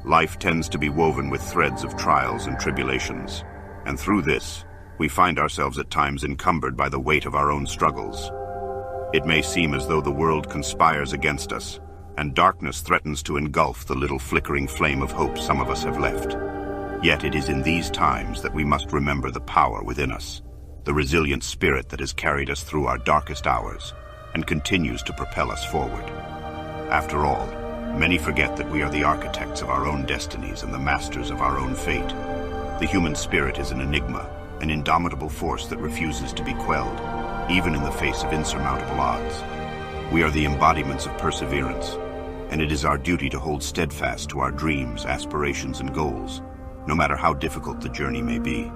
Life tends to be woven with threads of trials and tribulations, and through this, we find ourselves at times encumbered by the weight of our own struggles. It may seem as though the world conspires against us, and darkness threatens to engulf the little flickering flame of hope some of us have left. Yet it is in these times that we must remember the power within us, the resilient spirit that has carried us through our darkest hours and continues to propel us forward. After all, many forget that we are the architects of our own destinies and the masters of our own fate. The human spirit is an enigma, an indomitable force that refuses to be quelled, even in the face of insurmountable odds. We are the embodiments of perseverance, and it is our duty to hold steadfast to our dreams, aspirations, and goals, no matter how difficult the journey may be.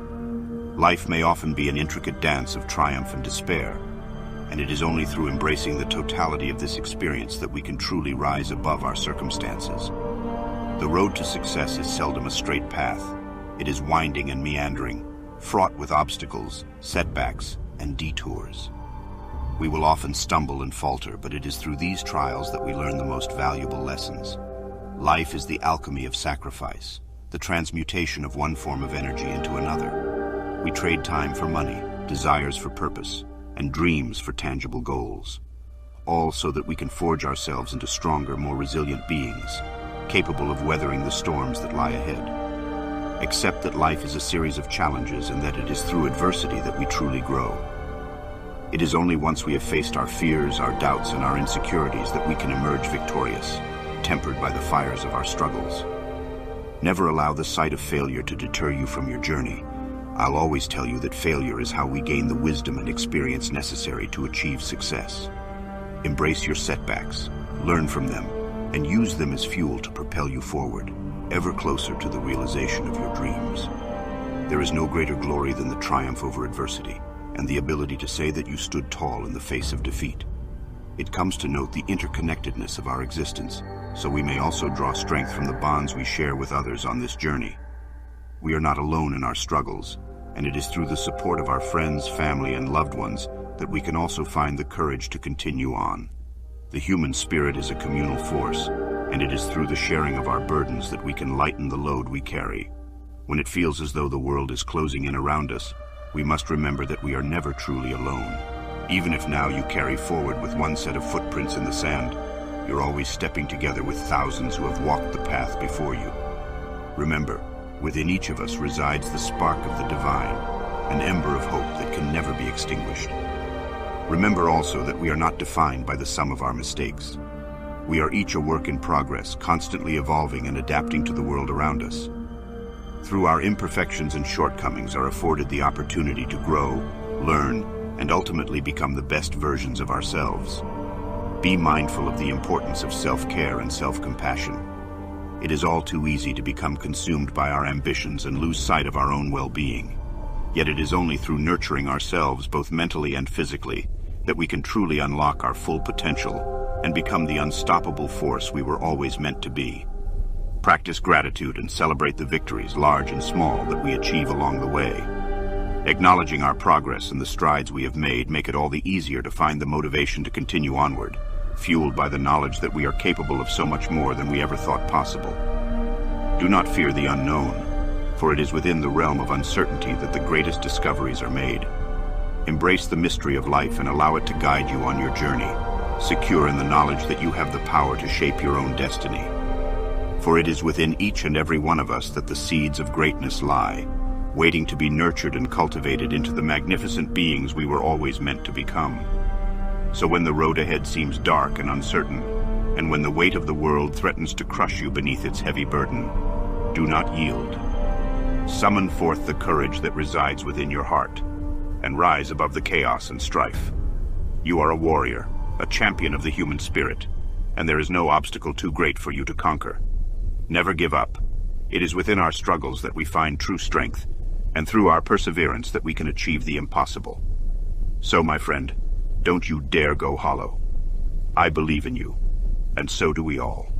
Life may often be an intricate dance of triumph and despair, and it is only through embracing the totality of this experience that we can truly rise above our circumstances. The road to success is seldom a straight path. It is winding and meandering, fraught with obstacles, setbacks, and detours. We will often stumble and falter, but it is through these trials that we learn the most valuable lessons. Life is the alchemy of sacrifice, the transmutation of one form of energy into another. We trade time for money, desires for purpose, and dreams for tangible goals, all so that we can forge ourselves into stronger, more resilient beings, capable of weathering the storms that lie ahead. Accept that life is a series of challenges and that it is through adversity that we truly grow. It is only once we have faced our fears, our doubts, and our insecurities that we can emerge victorious, tempered by the fires of our struggles. Never allow the sight of failure to deter you from your journey. I'll always tell you that failure is how we gain the wisdom and experience necessary to achieve success. Embrace your setbacks, learn from them, and use them as fuel to propel you forward, ever closer to the realization of your dreams. There is no greater glory than the triumph over adversity, and the ability to say that you stood tall in the face of defeat. It comes to note the interconnectedness of our existence, so we may also draw strength from the bonds we share with others on this journey. We are not alone in our struggles, and it is through the support of our friends, family, and loved ones that we can also find the courage to continue on. The human spirit is a communal force, and it is through the sharing of our burdens that we can lighten the load we carry. When it feels as though the world is closing in around us, we must remember that we are never truly alone. Even if now you carry forward with one set of footprints in the sand, you're always stepping together with thousands who have walked the path before you. Remember, within each of us resides the spark of the divine, an ember of hope that can never be extinguished. Remember also that we are not defined by the sum of our mistakes. We are each a work in progress, constantly evolving and adapting to the world around us. Through our imperfections and shortcomings are afforded the opportunity to grow, learn, and ultimately become the best versions of ourselves. Be mindful of the importance of self-care and self-compassion. It is all too easy to become consumed by our ambitions and lose sight of our own well-being. Yet it is only through nurturing ourselves, both mentally and physically, that we can truly unlock our full potential and become the unstoppable force we were always meant to be. Practice gratitude and celebrate the victories, large and small, that we achieve along the way. Acknowledging our progress and the strides we have made make it all the easier to find the motivation to continue onward, fueled by the knowledge that we are capable of so much more than we ever thought possible. Do not fear the unknown, for it is within the realm of uncertainty that the greatest discoveries are made. Embrace the mystery of life and allow it to guide you on your journey, secure in the knowledge that you have the power to shape your own destiny. For it is within each and every one of us that the seeds of greatness lie, waiting to be nurtured and cultivated into the magnificent beings we were always meant to become. So when the road ahead seems dark and uncertain, and when the weight of the world threatens to crush you beneath its heavy burden, do not yield. Summon forth the courage that resides within your heart, and rise above the chaos and strife. You are a warrior, a champion of the human spirit, and there is no obstacle too great for you to conquer. Never give up. It is within our struggles that we find true strength, and through our perseverance that we can achieve the impossible. So, my friend, don't you dare go hollow. I believe in you, and so do we all.